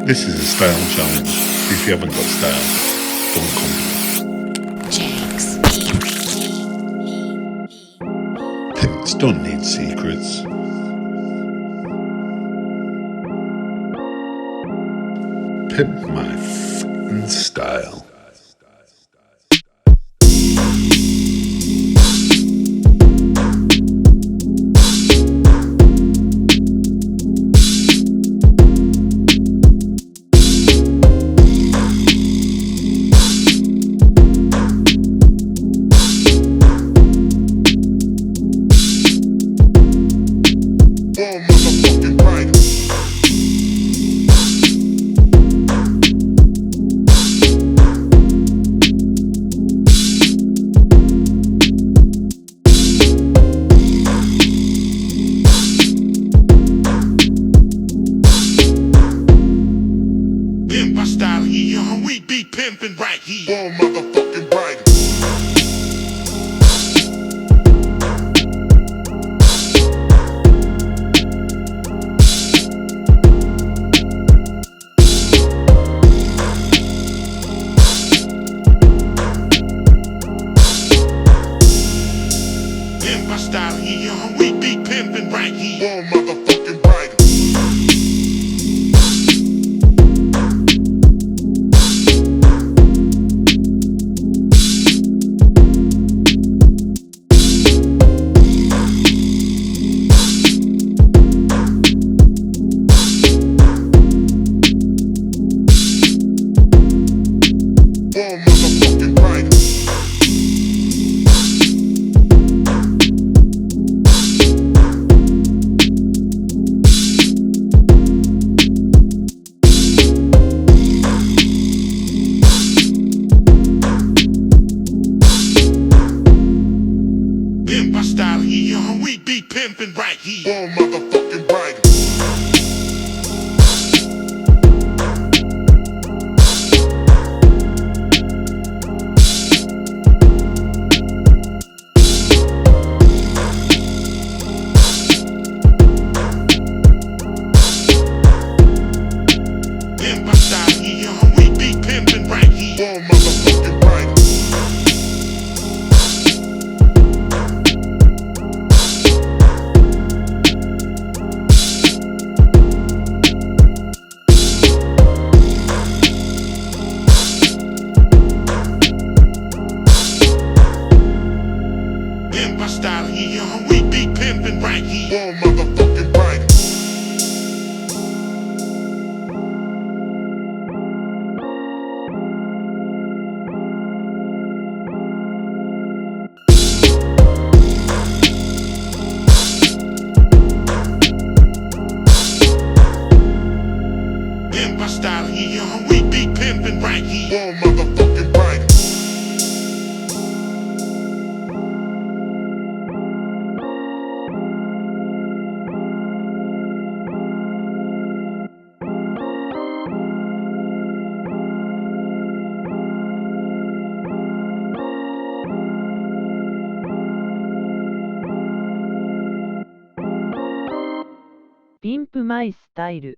This is a style challenge. If you haven't got style, don't come. Pimps don't need secrets. Pimp my f***ing style. Pimp my style here, we be pimpin' right here. All motherfucking right. Pimp my style here, we be pimpin' right here. All motherfucking right. All motherfucking right. Pimp my style here, we be pimpin' right here. All motherfucking right. Pimp my style here, we be pimpin' right here. All motherfucking right. Pimp my style here, we be pimpin' right here. All motherfucking right. Pimp my style here, we be pimpin' right here. All motherfucking right. Pimp My Style